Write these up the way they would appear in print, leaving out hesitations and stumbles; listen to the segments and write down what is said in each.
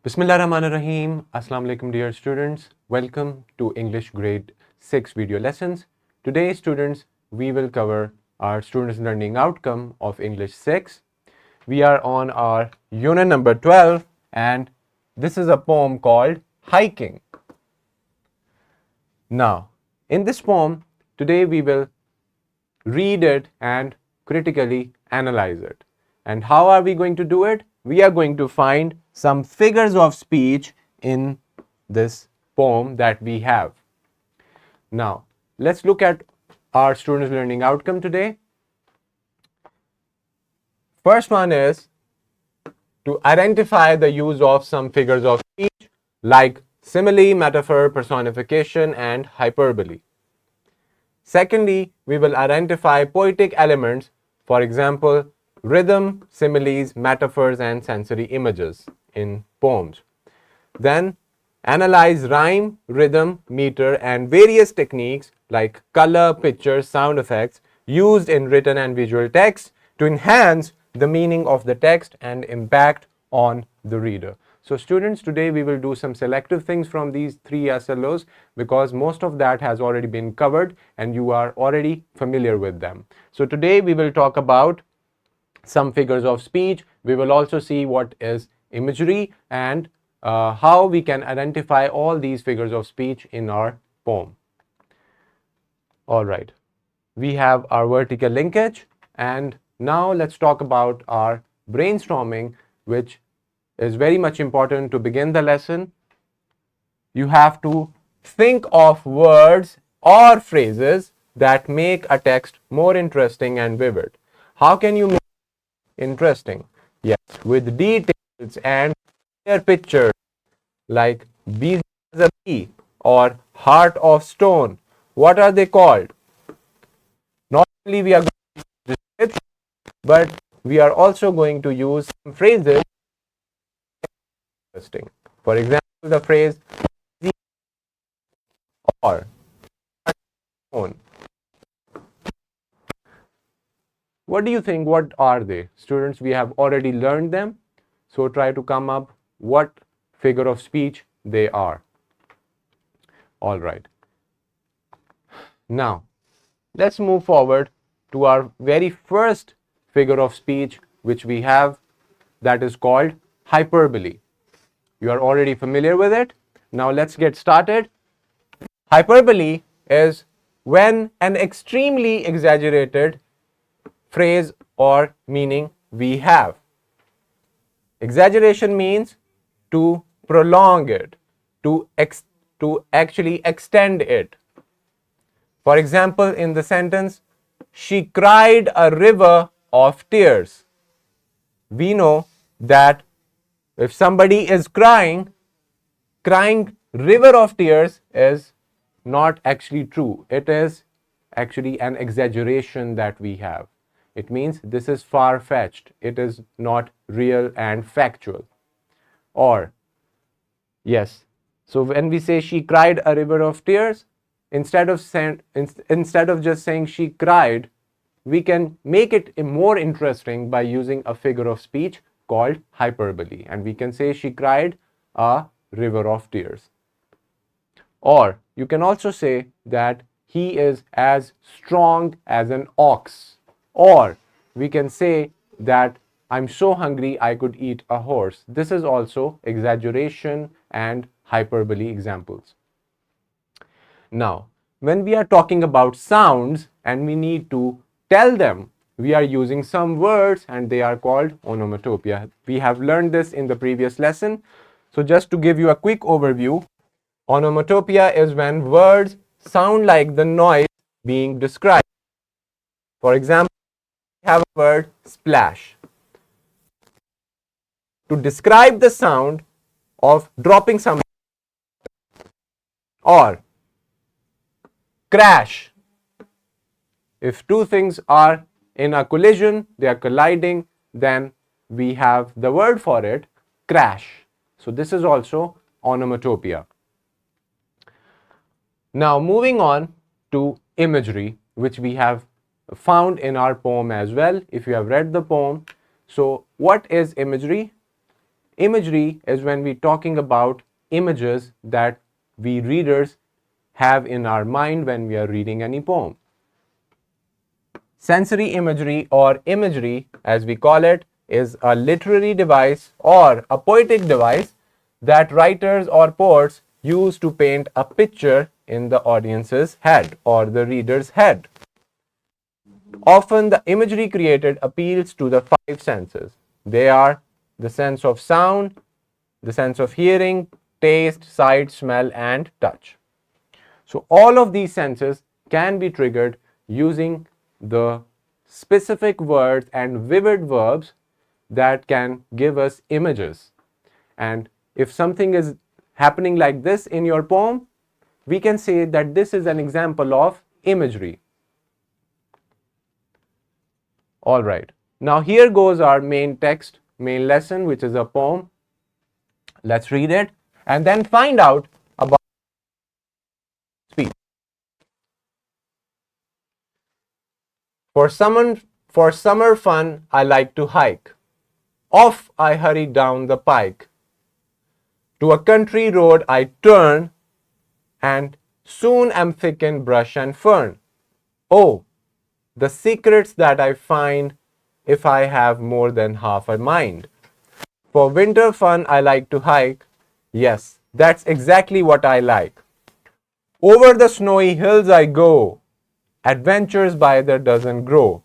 Bismillahirrahmanirrahim. Assalamu alaikum dear students. Welcome to English grade 6 video lessons. Today students, we will cover our students learning outcome of English 6. We are on our unit number 12 and this is a poem called Hiking. Now, in this poem, today we will read it and critically analyze it. And how are we going to do it? We are going to find some figures of speech in this poem that we have. Now, let's look at our students' learning outcome today. First one is to identify the use of some figures of speech like simile, metaphor, personification, and hyperbole. Secondly, we will identify poetic elements, for example, rhythm, similes, metaphors, and sensory images in poems. Then, analyze rhyme, rhythm, meter, and various techniques like color, picture, sound effects used in written and visual text to enhance the meaning of the text and impact on the reader. So students, today we will do some selective things from these three SLOs because most of that has already been covered and you are already familiar with them. So today we will talk about some figures of speech. We will also see what is imagery and how we can identify all these figures of speech in our poem. All right, we have our vertical linkage, and now let's talk about our brainstorming, which is very much important to begin the lesson. You have to think of words or phrases that make a text more interesting and vivid. How can you make it interesting? Yes, with details and clear pictures like busy as a bee or heart of stone. What are they called? Not only we are going to use description, but we are also going to use some phrases interesting. For example, the phrase or stone. What do you think? What are they? Students, we have already learned them. So try to come up what figure of speech they are. All right. Now, let's move forward to our very first figure of speech which we have, that is called hyperbole. You are already familiar with it. Now let's get started. Hyperbole is when an extremely exaggerated phrase or meaning we have. Exaggeration means to prolong it, to actually extend it. For example, in the sentence, she cried a river of tears. We know that if somebody is crying river of tears is not actually true. It is actually an exaggeration that we have. It means this is far-fetched. It is not real and factual. Or, yes, so when we say she cried a river of tears, instead of just saying she cried, we can make it more interesting by using a figure of speech called hyperbole. And we can say she cried a river of tears. Or you can also say that he is as strong as an ox. Or we can say that I'm so hungry I could eat a horse. This is also exaggeration and hyperbole examples. Now, when we are talking about sounds and we need to tell them, we are using some words and they are called onomatopoeia. We have learned this in the previous lesson. So just to give you a quick overview, onomatopoeia is when words sound like the noise being described. For example, we have a word splash. To describe the sound of dropping something, or crash. If two things are in a collision, they are colliding, then we have the word for it, crash. So this is also onomatopoeia. Now moving on to imagery, which we have found in our poem as well, if you have read the poem. So what is imagery? Imagery is when we're talking about images that we readers have in our mind when we are reading any poem. Sensory imagery, or imagery as we call it, is a literary device or a poetic device that writers or poets use to paint a picture in the audience's head or the reader's head. Often the imagery created appeals to the five senses. They are the sense of sound, the sense of hearing, taste, sight, smell, and touch. So all of these senses can be triggered using the specific words and vivid verbs that can give us images. And if something is happening like this in your poem, we can say that this is an example of imagery. All right. Now here goes our main text, main lesson, which is a poem. Let's read it and then find out about speech. For summer fun, I like to hike. Off I hurry down the pike. To a country road I turn, and soon am thick in brush and fern. Oh, the secrets that I find if I have more than half a mind. For winter fun, I like to hike. Yes, that's exactly what I like. Over the snowy hills I go. Adventures by the dozen grow.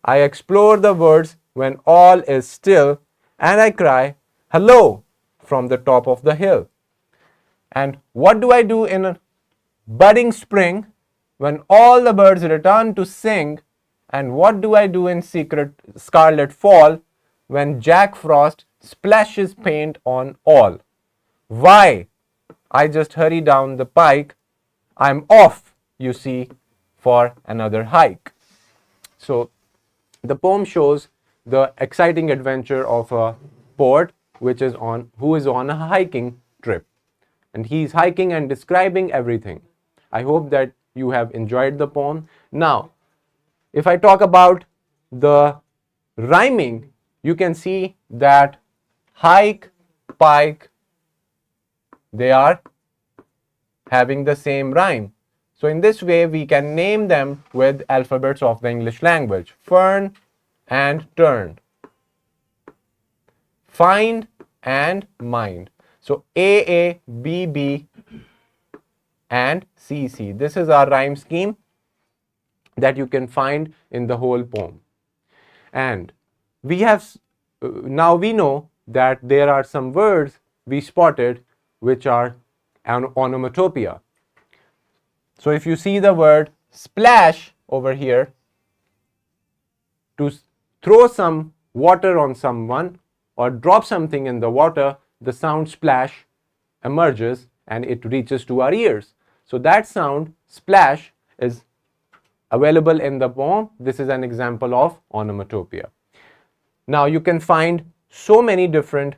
I explore the woods when all is still, and I cry, hello, from the top of the hill. And what do I do in a budding spring when all the birds return to sing? And what do I do in secret scarlet fall when Jack Frost splashes paint on all? Why? I just hurry down the pike. I'm off, you see, for another hike. So the poem shows the exciting adventure of a poet who is on a hiking trip, and he's hiking and describing everything. I hope that you have enjoyed the poem. Now, if I talk about the rhyming, you can see that hike, pike, they are having the same rhyme. So in this way, we can name them with alphabets of the English language. Fern and turn. Find and mind. So A, B, and C. This is our rhyme scheme that you can find in the whole poem. And we have, now we know that there are some words we spotted which are an onomatopoeia. So if you see the word splash over here, to throw some water on someone or drop something in the water, the sound splash emerges and it reaches to our ears. So that sound splash is available in the poem. This is an example of onomatopoeia. Now you can find so many different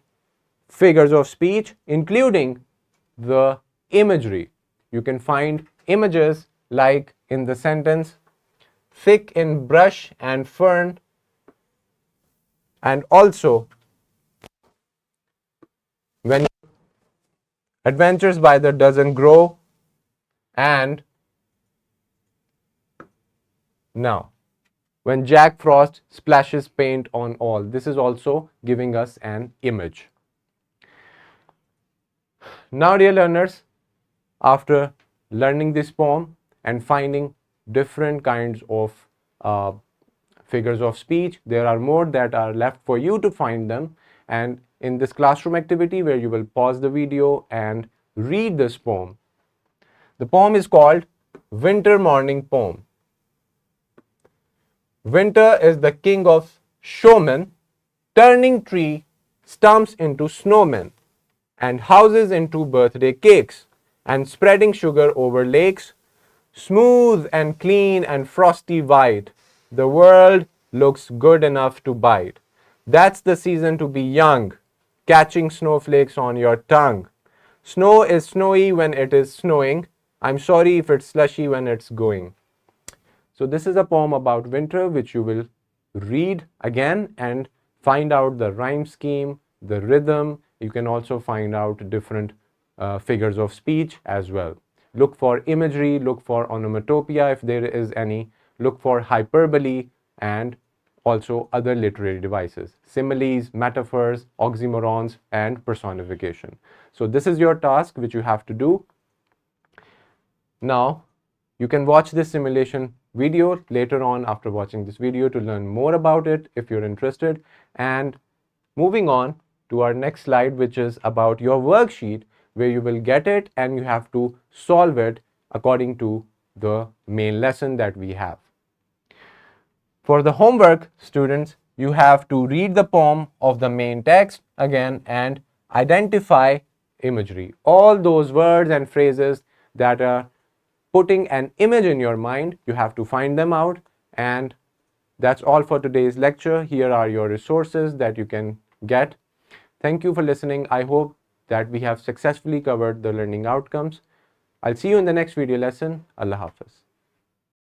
figures of speech, including the imagery. You can find images like in the sentence, thick in brush and fern, and also when adventures by the dozen grow, and now when Jack Frost splashes paint on all. This is also giving us an image. Now, dear learners, after learning this poem and finding different kinds of figures of speech, there are more that are left for you to find them. And in this classroom activity where you will pause the video and read this poem, the poem is called Winter Morning Poem. Winter is the king of showmen, turning tree stumps into snowmen, and houses into birthday cakes, and spreading sugar over lakes, smooth and clean and frosty white. The world looks good enough to bite. That's the season to be young, catching snowflakes on your tongue. Snow is snowy when it is snowing. I'm sorry if it's slushy when it's going. So this is a poem about winter which you will read again and find out the rhyme scheme, the rhythm. You can also find out different figures of speech as well. Look for imagery, look for onomatopoeia if there is any, look for hyperbole, and also other literary devices, similes, metaphors, oxymorons, and personification. So this is your task which you have to do. Now, you can watch this simulation video later on after watching this video to learn more about it if you're interested. And moving on to our next slide, which is about your worksheet, where you will get it and you have to solve it according to the main lesson that we have. For the homework, students, you have to read the poem of the main text again and identify imagery. All those words and phrases that are putting an image in your mind, you have to find them out. And that's all for today's lecture. Here are your resources that you can get. Thank you for listening. I hope that we have successfully covered the learning outcomes. I'll see you in the next video lesson. Allah Hafiz.